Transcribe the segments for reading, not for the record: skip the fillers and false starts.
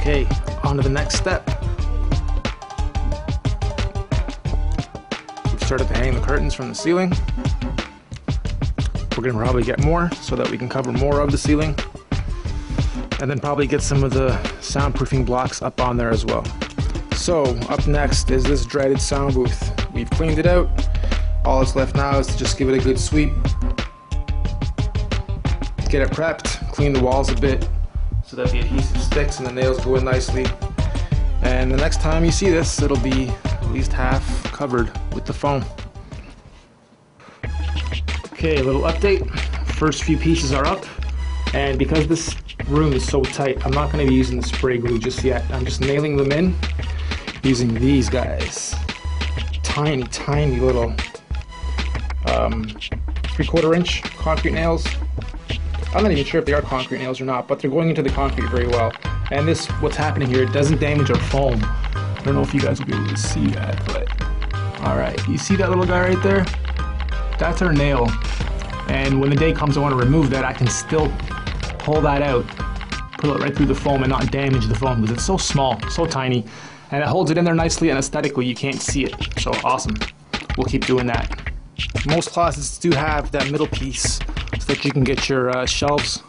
Okay, on to the next step. We've started to hang the curtains from the ceiling. We're gonna probably get more so that we can cover more of the ceiling, and then probably get some of the soundproofing blocks up on there as well. So up next is this dreaded sound booth. We've cleaned it out. All that's left now is to just give it a good sweep, get it prepped, clean the walls a bit so that the adhesive sticks and the nails go in nicely. And the next time you see this, it'll be at least half covered with the foam. Okay, a little update. First few pieces are up, and because this room is so tight, I'm not going to be using the spray glue just yet. I'm just nailing them in using these guys. Tiny, tiny little 3/4 inch concrete nails. I'm not even sure if they are concrete nails or not, but they're going into the concrete very well. And this, what's happening here, it doesn't damage our foam. I don't know if you guys will be able to see that, but alright, you see that little guy right there? That's our nail. And when the day comes I want to remove that, I can still pull that out, pull it right through the foam and not damage the foam because it's so small, so tiny. And it holds it in there nicely, and aesthetically you can't see it. So awesome. We'll keep doing that. Most closets do have that middle piece so that you can get your shelves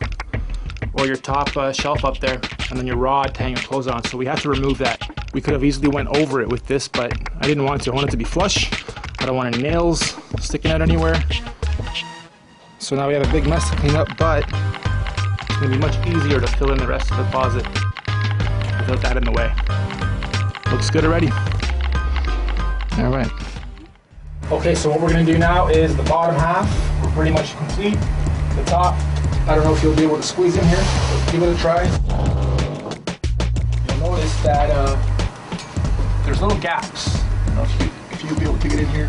or your top shelf up there, and then your rod to hang your clothes on. So we have to remove that. We could have easily went over it with this, but I didn't want to. I want it to be flush. I don't want any nails sticking out anywhere. So now we have a big mess to clean up, but it's going to be much easier to fill in the rest of the closet without that in the way. Looks good already. All right. Okay, so what we're going to do now is the bottom half. We're pretty much complete. The top, I don't know if you'll be able to squeeze in here. Let's give it a try. You'll notice that there's little gaps. I don't know if you'll be able to get in here.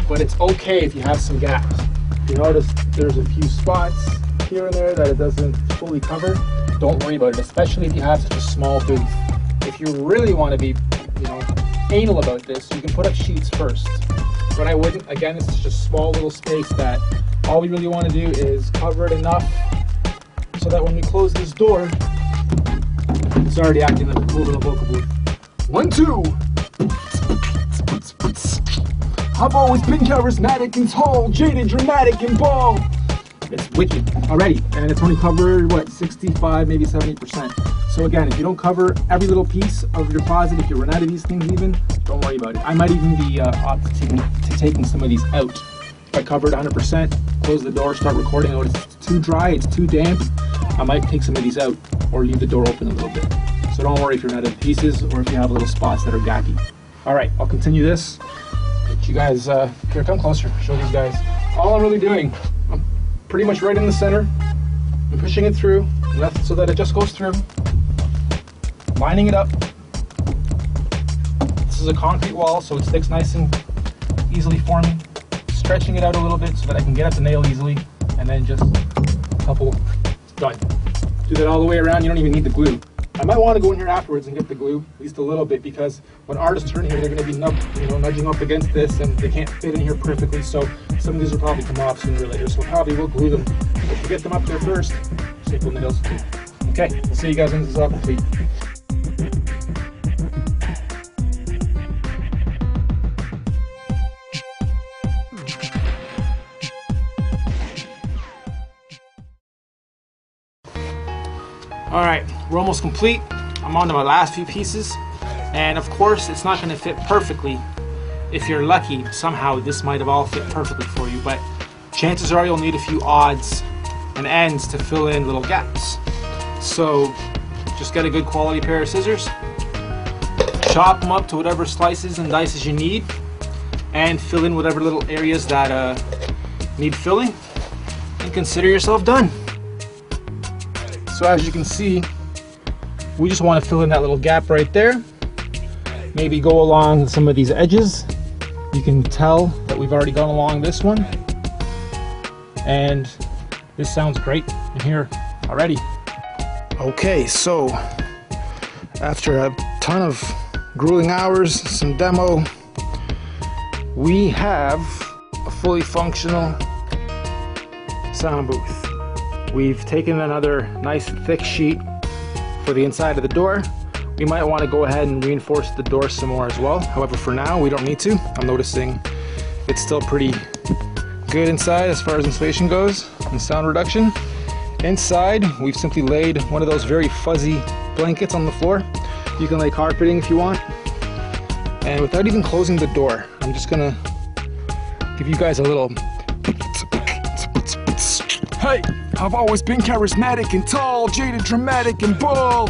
But it's okay if you have some gaps. You notice there's a few spots here and there that it doesn't fully cover. Don't worry about it, especially if you have such a small booth. If you really want to be, anal about this, you can put up sheets first. But I wouldn't. Again, it's just a small little space that all we really want to do is cover it enough so that when we close this door, it's already acting like a cool little vocal booth. 1, 2. I've always been charismatic and tall, jaded, dramatic, and bald. It's wicked already, and it's only covered, what, 65, maybe 70%. So again, if you don't cover every little piece of your closet, if you run out of these things even, don't worry about it. I might even be opting to taking some of these out. If I cover it 100%, close the door, start recording, oh, it's too dry, it's too damp, I might take some of these out or leave the door open a little bit. So don't worry if you're out of pieces or if you have little spots that are gacky. All right, I'll continue this. Let you guys, here, come closer, show these guys. All I'm really doing, I'm pretty much right in the center. I'm pushing it through, so that it just goes through. Lining it up. This is a concrete wall, so it sticks nice and easily for me. Stretching it out a little bit so that I can get at the nail easily, and then just a couple, done. Do that all the way around, you don't even need the glue. I might want to go in here afterwards and get the glue, at least a little bit, because when artists turn here, they're going to be nudging up against this, and they can't fit in here perfectly, so some of these will probably come off sooner or later, so probably we'll glue them. But if we get them up there first, staple nails. Okay, we'll see you guys when this is all complete. All right, we're almost complete. I'm on to my last few pieces. And of course, it's not gonna fit perfectly. If you're lucky, somehow this might have all fit perfectly for you, but chances are you'll need a few odds and ends to fill in little gaps. So just get a good quality pair of scissors, chop them up to whatever slices and dices you need, and fill in whatever little areas that need filling, and consider yourself done. So as you can see, we just want to fill in that little gap right there. Maybe go along some of these edges. You can tell that we've already gone along this one. And this sounds great in here already. Okay, so after a ton of grueling hours, some demo, we have a fully functional sound booth. We've taken another nice thick sheet For the inside of the door, we might want to go ahead and reinforce the door some more as well. However, for now, we don't need to. I'm noticing it's still pretty good inside as far as insulation goes and sound reduction. Inside, we've simply laid one of those very fuzzy blankets on the floor. You can lay carpeting if you want. And without even closing the door, I'm just gonna give you guys a little... Hey, I've always been charismatic and tall, jaded, dramatic, and bold.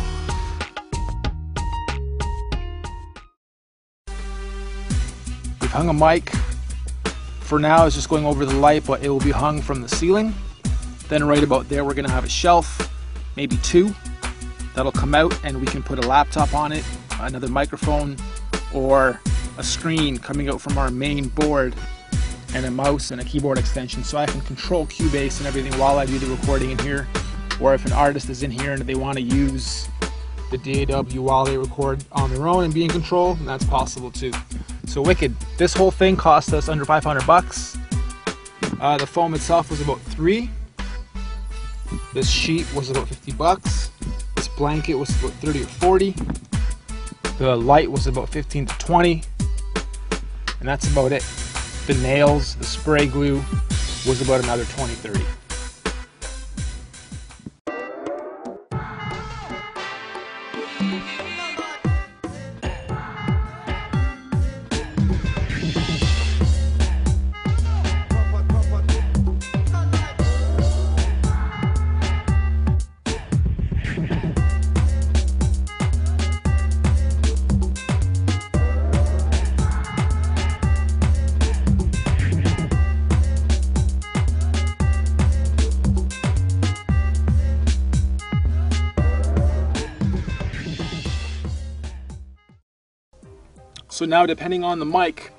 We've hung a mic. For now, it's just going over the light, but it will be hung from the ceiling. Then right about there, we're gonna have a shelf, maybe two, that'll come out and we can put a laptop on it, another microphone, or a screen coming out from our main board, and a mouse and a keyboard extension, so I can control Cubase and everything while I do the recording in here. Or if an artist is in here and they want to use the DAW while they record on their own and be in control, that's possible too. So wicked. This whole thing cost us under 500 bucks. The foam itself was about $3. This sheet was about 50 bucks. This blanket was about 30 or 40. The light was about 15 to 20. And that's about it. The nails, the spray glue was about another 20, 30. So now, depending on the mic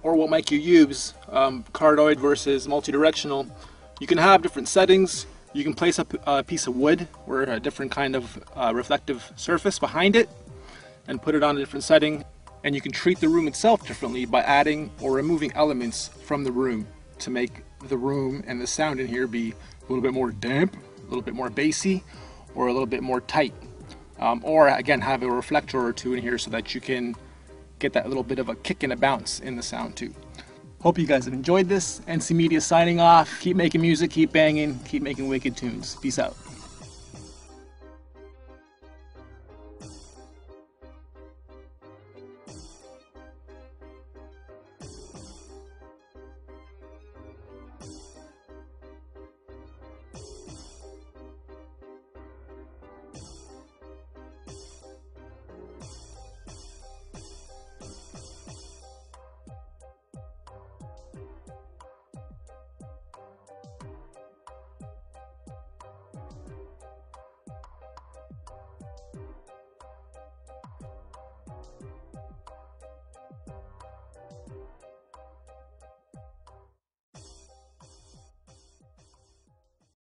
or what mic you use, cardioid versus multi-directional, you can have different settings. You can place up a piece of wood or a different kind of reflective surface behind it and put it on a different setting. And you can treat the room itself differently by adding or removing elements from the room to make the room and the sound in here be a little bit more damp, a little bit more bassy, or a little bit more tight. Or again, have a reflector or two in here so that you can get that little bit of a kick and a bounce in the sound too. Hope you guys have enjoyed this. NC Media signing off. Keep making music, keep banging, keep making wicked tunes. Peace out.